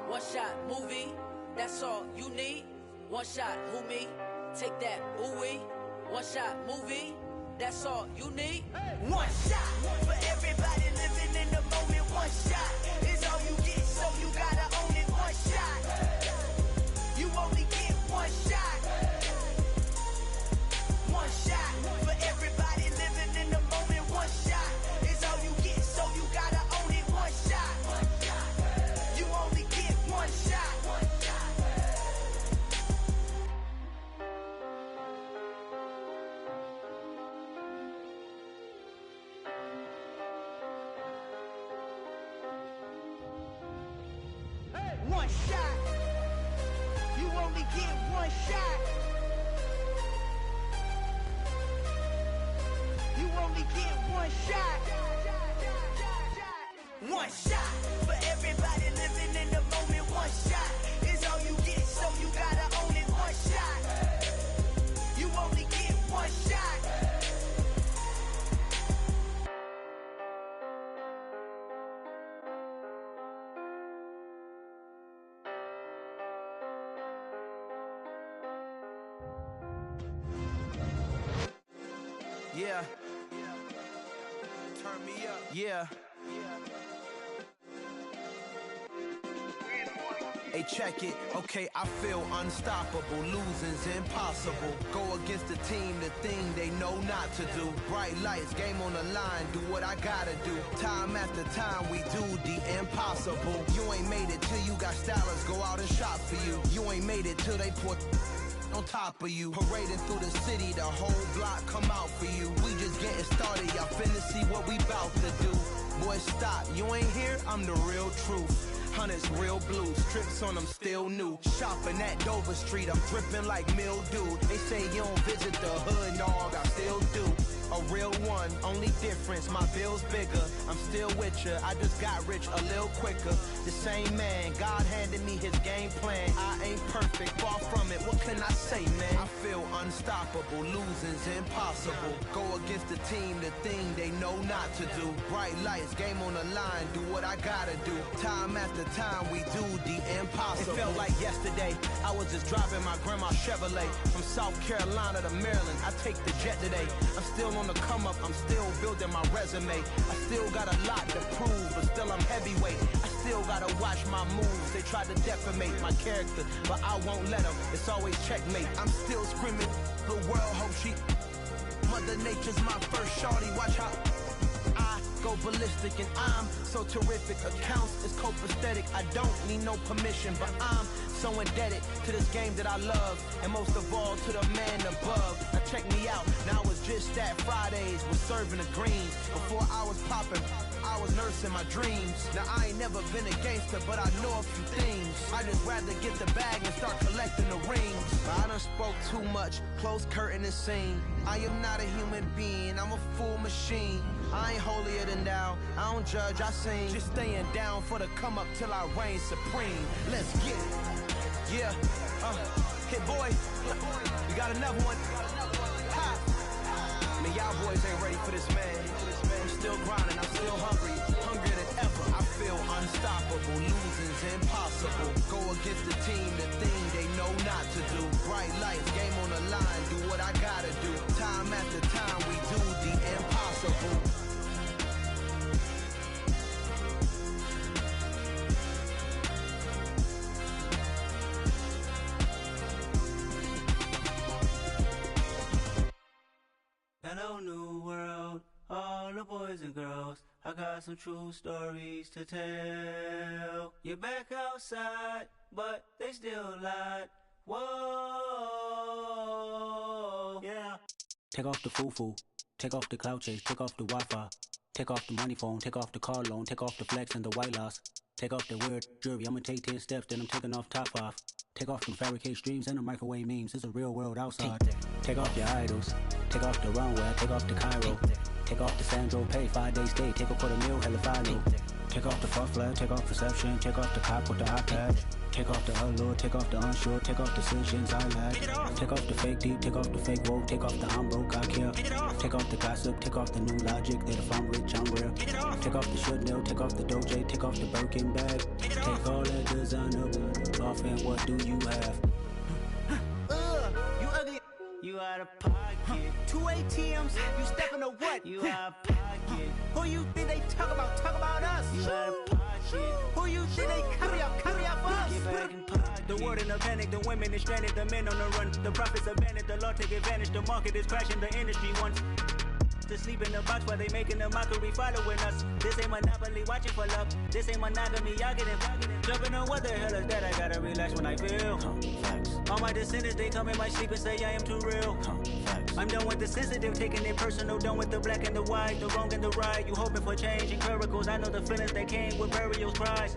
One shot, movie. That's all you need. One shot, who me? Take that, ooh wee. One shot, movie. That's all you need. One shot for everybody living in the moment. One shot is all you get, so you gotta own it. One shot. You only get one shot. One shot for everybody living in the moment. One shot is all you get, so you gotta own it. One shot. You only get one shot. One shot. You only get one shot. You only get one shot. One shot for everybody living in the moment. One shot is all you get, so you gotta own it. One shot. You only get one shot. Yeah. Turn me up. Yeah. Hey, check it. Okay, I feel unstoppable. Losing's impossible. Go against the team, the thing they know not to do. Bright lights, game on the line. Do what I gotta do. Time after time, we do the impossible. You ain't made it till you got stylists go out and shop for you. You ain't made it till they put on top of you. Parading through the city, the whole block come out for you. We just getting started, y'all finna see what we bout to do. Boy, stop, you ain't here, I'm the real truth. Hunters, real blue, strips on them still new. Shopping at Dover Street, I'm dripping like mildew. They say you don't visit the hood, dog, I still do. A real one, only difference, my bill's bigger. I'm still with ya, I just got rich a little quicker. The same man, God handed me his game plan. I ain't perfect, far from it, what can I say, man? I feel unstoppable, losing's impossible. Go against the team, the thing they know not to do. Bright lights, game on the line, do what I gotta do. Time after time, we do the impossible. It felt like yesterday, I was just driving my grandma's Chevrolet. From South Carolina to Maryland, I take the jet today. I'm still on the come up, I'm still building my resume. I still got a lot to prove, but still I'm heavyweight. I still gotta watch my moves. They try to defamate my character, but I won't let them. It's always checkmate. I'm still screaming, the world hope she. Mother Nature's my first shorty, watch how I go ballistic and I'm so terrific. Accounts is copacetic, I don't need no permission, but I'm so indebted to this game that I love, and most of all to the man above. Now check me out, now it's just that Fridays was serving the greens. Before I was popping, I was nursing my dreams. Now I ain't never been a gangster, but I know a few things. I just rather get the bag and start collecting the rings. I done spoke too much, close curtain and scene. I am not a human being, I'm a full machine. I ain't holier than thou, I don't judge, I sing. Just staying down for the come up till I reign supreme. Let's get it. Yeah, hit boy, we got another one. Ha! Man, y'all boys ain't ready for this, man. I'm still grinding, I'm still hungry, hungrier than ever. I feel unstoppable, losing's impossible. Go against the team, the thing they know not to do. Bright lights, game on the line, do what I gotta do. Time after time, we do the impossible. Hello, new world, all the boys and girls. I got some true stories to tell. You're back outside, but they still lied. Whoa, yeah. Take off the foo-foo, take off the cloud chase, take off the Wi-Fi. Take off the money phone, take off the car loan, take off the flex and the white loss. Take off the weird jewelry, I'ma take 10 steps, then I'm taking off top 5. Take off them fabricate streams and the microwave memes, it's a real world outside. Take off your idols, take off the runway, take off the Cairo. Take off the Sandro pay, 5-day stay, take a $250,000, hella final. Take off the fuck flag, take off perception, take off the cop with the iPad. Take off the allure, take off the unsure, take off decisions I lack. Take off the fake deep, take off the fake woke, take off the I'm broke, I care. Take off the gossip, take off the new logic, that if I'm rich, I'm real. Take off the should know, take off the Doja, take off the Birkin bag. Take all that designer off and what do you have? You ugly. You out of pocket. 2 ATMs, you stepping to what? You out of pocket. Who you think they talk about? Talk about us. You out of pocket. Who you think they carry up for us? Get back in pocket. The world in a panic, the women is stranded, the men on the run. The profits abandoned, the law take advantage. The market is crashing, the industry wants to sleep in the box while they making a mockery following us. This ain't monopoly, watching for love. This ain't monogamy, y'all getting jumping on what the hell is that? I gotta relax when I feel. All my descendants, they come in my sleep and say I am too real. I'm done with the sensitive, taking it personal. Done with the black and the white, the wrong and the right. You hoping for change and miracles. I know the feelings that came with burials, cries.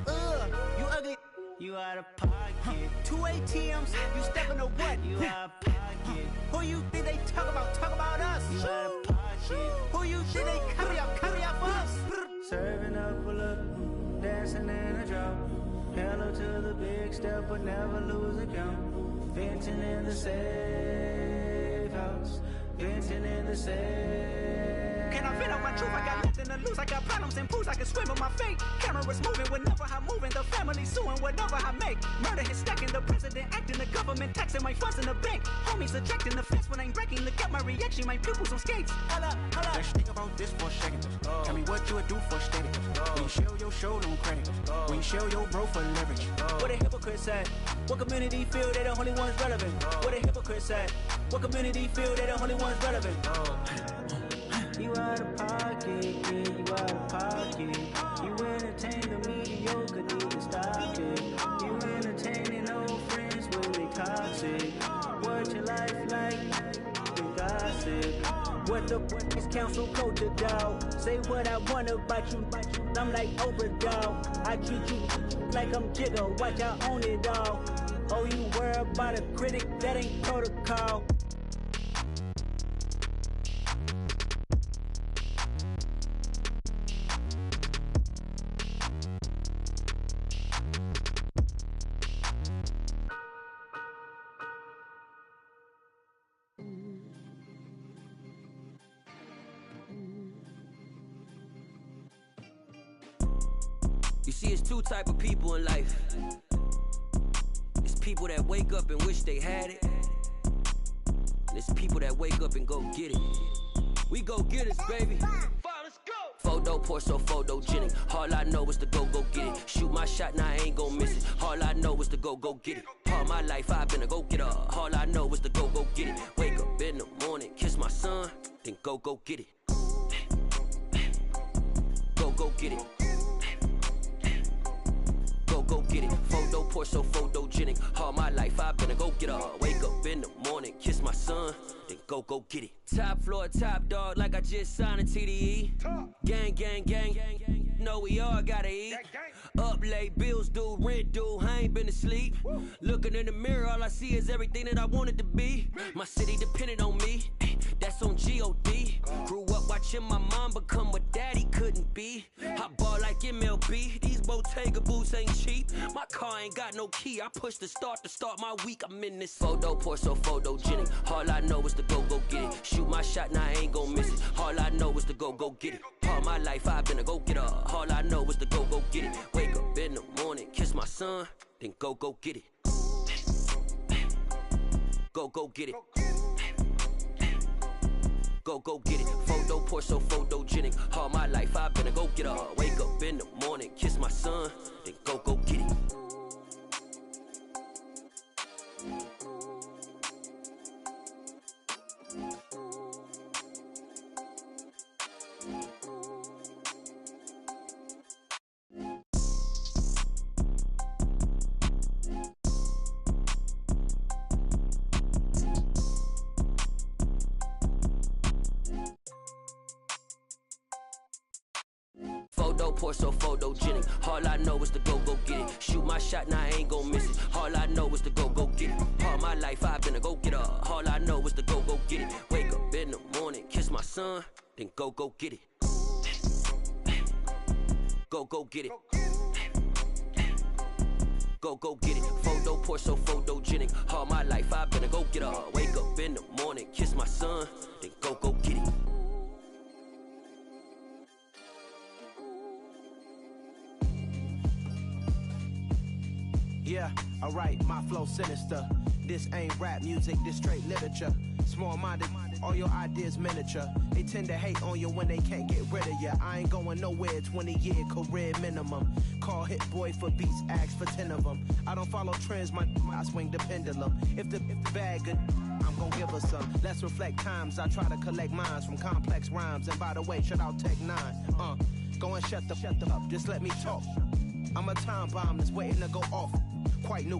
You ugly. You out of pocket. 2 ATMs, you stepping to what? You out of pocket. Who you think they talk about? Talk about us. You out of pocket. Who you think they carry up for us? Serving up a look, dancing in a drop. Hello to the big step, but never lose a count. Venting in the safe house. Venting in the safe. Can I vent on my truth? I got nothing to lose. I got problems and pools. I can swim in my fate. Cameras moving whenever I'm moving. The family suing whatever I make. Murder is stacking. The president acting. The government taxing my funds in the bank. Homies ejecting the fence when I'm breaking. Look at my reaction. My pupils on skates. Hold up. Let's think about this for a second. Tell me what you would do for steady. When you show your show, no credit. When you show your bro for leverage. What a hypocrite said. What community feel they the only ones relevant? What a hypocrite said. What community feel they the only ones relevant? You out of pocket, yeah, you out of pocket. You entertain the mediocre, need to stop it. You entertaining old friends when they toxic. What your life like? The gossip. What the is council culture, dog? Say what I want about you. I'm like Oprah, dog. I treat you like I'm Jigga. Watch I own it all. Oh, you worry about a critic? That ain't protocol. You see, it's two type of people in life. It's people that wake up and wish they had it. And it's people that wake up and go get it. We go get it, baby. Let's go. Photo pour so photogenic. All I know is to go get it. Shoot my shot, now I ain't gon' miss it. All I know is to go get it. All my life I've been a go-getter. All I know is to go get it. Wake up in the morning, kiss my son, then go get it. Go get it. Go get it. Photo pour so photogenic. All my life I've been a go-getter. Wake up in the morning, kiss my son, then go get it. Top floor, top dog, like I just signed a TDE. Gang, gang, gang. No, we all gotta eat. Up late, bills due, rent due, I ain't been asleep. Looking in the mirror, all I see is everything that I wanted to be. My city depended on me, that's on G.O.D. Grew up watching my mom become what daddy couldn't be. I ball like MLB, these Bottega boots ain't cheap. My car ain't got no key, I push the start to start my week. I'm in this photo pour so photogenic. All I know is to go get it. Shoot my shot, now I ain't gon' miss it. All I know is to go get it. All my life I've been a go-getter. All I know is to go get it. Wake up in the morning, kiss my son, then go get it. Go get it. Go get it. Photo pour so photogenic. All my life I've been a go-getter. Wake up in the morning, kiss my son, then go get it. Photo, pour so photogenic. All I know is to go get it. Shoot my shot, now I ain't gon' miss it. All I know is to go get it. All my life I've been a go getter. All I know is to go get it. Wake up in the morning, kiss my son, then go get it. Go get it. Go get it. Photo, pour so photogenic. All my life I've been a go getter. Wake up in the morning, kiss my son, then go get it. Yeah, alright, my flow sinister. This ain't rap music, this straight literature. Small-minded, all your ideas miniature. They tend to hate on you when they can't get rid of you. I ain't going nowhere, 20-year career minimum. Call Hit Boy for beats, ask for 10 of them. I don't follow trends, I swing the pendulum. If the bag good, I'm gon' give her some. Let's reflect times, I try to collect minds from complex rhymes. And by the way, shout out Tech 9. Go and shut the up, just let me talk. I'm a time bomb that's waiting to go off. Quite new.